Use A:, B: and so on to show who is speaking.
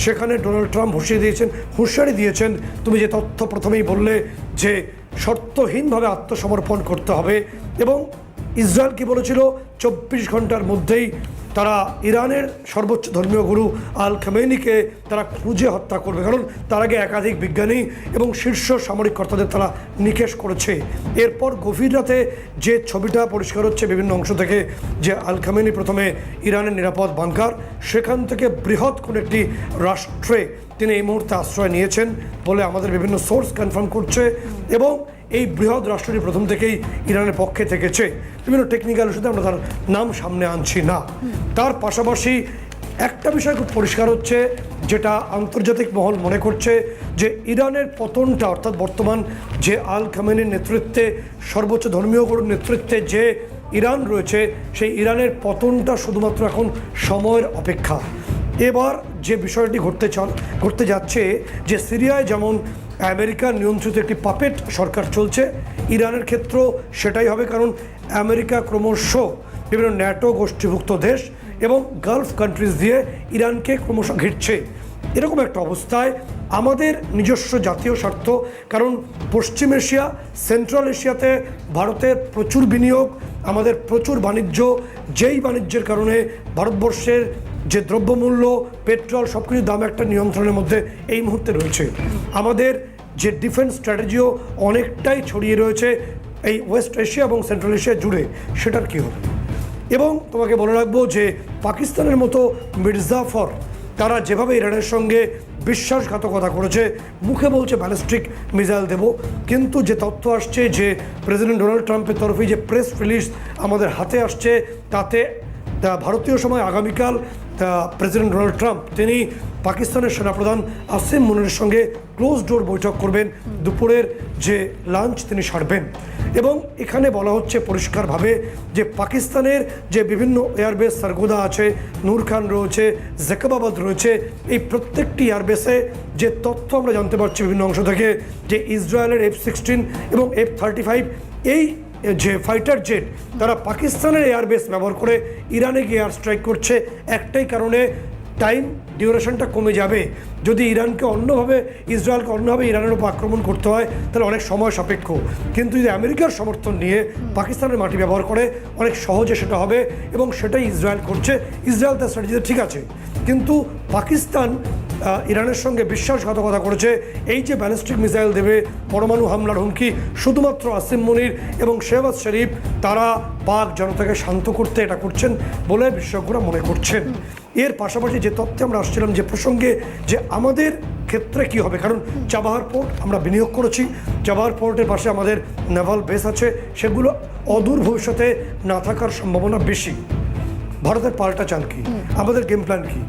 A: সেখানে Donald Trump হুঁশিয়ারি দিয়েছেন তুমি যে তথ্য প্রথমেই বললে যে শর্তহীনভাবে আত্মসমর্পণ করতে হবে, এবং ইসরায়েল কি বলেছিল 24 ঘন্টার মধ্যেই তারা ইরানের সর্বোচ্চ ধর্মীয় গুরু আল খামেনিকে তারা খুঁজে হত্যা করবে, কারণ তার আগে একাধিক বিজ্ঞানী এবং শীর্ষ সামরিক কর্তাদের তারা নিকেশ করেছে। এরপর গভীর রাতে যে ছবিটা পরিষ্কার হচ্ছে বিভিন্ন অংশ থেকে, যে আল খামেনি প্রথমে ইরানের নিরাপদ বাংকার, সেখান থেকে বৃহৎ কোনো একটি রাষ্ট্রে তিনি এই মুহূর্তে আশ্রয় নিয়েছেন বলে আমাদের বিভিন্ন সোর্স কনফার্ম করছে, এবং এই বৃহৎ রাষ্ট্রটি প্রথম থেকেই ইরানের পক্ষে থেকেছে। বিভিন্ন টেকনিক্যাল ইস্যুতে আমরা তার নাম সামনে আনছি না। তার পাশাপাশি একটা বিষয় খুব পরিষ্কার হচ্ছে, যেটা আন্তর্জাতিক মহল মনে করছে, যে ইরানের পতনটা, অর্থাৎ বর্তমান যে আল খামেনির নেতৃত্বে, সর্বোচ্চ ধর্মীয় গুরুর নেতৃত্বে যে ইরান রয়েছে, সেই ইরানের পতনটা শুধুমাত্র এখন সময়ের অপেক্ষা। এবার যে বিষয়টি ঘটতে যাচ্ছে, যে সিরিয়ায় যেমন আমেরিকা নিয়ন্ত্রিত একটি পাপেট সরকার চলছে, ইরানের ক্ষেত্রেও সেটাই হবে, কারণ আমেরিকা ক্রমশ বিভিন্ন ন্যাটো গোষ্ঠীভুক্ত দেশ এবং গালফ কান্ট্রিজ দিয়ে ইরানকে ক্রমশ ঘিরছে। এরকম একটা অবস্থায় আমাদের নিজস্ব জাতীয় স্বার্থ, কারণ পশ্চিম এশিয়া, সেন্ট্রাল এশিয়াতে ভারতের প্রচুর বিনিয়োগ, আমাদের প্রচুর বাণিজ্য, যেই বাণিজ্যের কারণে ভারতবর্ষের যে দ্রব্যমূল্য, পেট্রোল, সব কিছুর দাম একটা নিয়ন্ত্রণের মধ্যে এই মুহূর্তে রয়েছে। আমাদের যে ডিফেন্স স্ট্র্যাটেজিও অনেকটাই ছড়িয়ে রয়েছে এই ওয়েস্ট এশিয়া এবং সেন্ট্রাল এশিয়া জুড়ে, সেটার কী হবে? এবং তোমাকে বলে রাখবো যে পাকিস্তানের মতো মির্জাফর তারা যেভাবে ইরানের সঙ্গে বিশ্বাসঘাতকতা করেছে, মুখে বলছে ব্যালিস্টিক মিসাইল দেব, কিন্তু যে তথ্য আসছে যে প্রেসিডেন্ট ডোনাল্ড ট্রাম্পের তরফে যে প্রেস রিলিজ আমাদের হাতে আসছে, তাতে ভারতীয় সময় আগামীকাল প্রেসিডেন্ট ডোনাল্ড ট্রাম্প তিনি পাকিস্তানের সেনাপ্রধান আসিম মুনিরের সঙ্গে ক্লোজ ডোর বৈঠক করবেন, দুপুরের যে লাঞ্চ তিনি সারবেন। এবং এখানে বলা হচ্ছে পরিষ্কারভাবে যে পাকিস্তানের যে বিভিন্ন এয়ারবেস, সারগোদা আছে, নূর খান রয়েছে, জেকাবাবাদ রয়েছে, এই প্রত্যেকটি এয়ারবেসে যে তথ্য আমরা জানতে পারছি বিভিন্ন অংশ থেকে, যে ইসরায়েলের F-16 এবং F-35 এই যে ফাইটার জেট, তারা পাকিস্তানের এয়ারবেস ব্যবহার করে ইরানে গিয়ে এয়ার স্ট্রাইক করছে, একটাই কারণে টাইম ডিউরেশনটা কমে যাবে। যদি ইসরায়েলকে অন্যভাবে ইরানের উপর আক্রমণ করতে হয়, তাহলে অনেক সময় সাপেক্ষ, কিন্তু যদি আমেরিকার সমর্থন নিয়ে পাকিস্তানের মাটি ব্যবহার করে, অনেক সহজে সেটা হবে, এবং সেটাই ইসরায়েল করছে। ইসরায়েল তার স্ট্র্যাটেজিতে ঠিক আছে, কিন্তু পাকিস্তান ইরানের সঙ্গে বিশ্বাসঘাতকতা করেছে। এই যে ব্যালিস্টিক মিসাইল দেবে, পরমাণু হামলার হুমকি, শুধুমাত্র আসিম মুনির এবং শেহবাজ শরীফ তারা পাক জনতাকে শান্ত করতে এটা করছেন বলে বিশেষজ্ঞরা মনে করছেন। এর পাশাপাশি যে তথ্যে আমরা আসছিলাম, যে প্রসঙ্গে, যে আমাদের ক্ষেত্রে কি হবে, কারণ চাবাহার পোর্ট আমরা বিনিয়োগ করেছি, চাবাহার পোর্টের পাশে আমাদের নেভাল বেস আছে, সেগুলো অদূর ভবিষ্যতে না থাকার সম্ভাবনা বেশি। ভারতের পাল্টা চাল কি, আমাদের গেম প্ল্যান কি?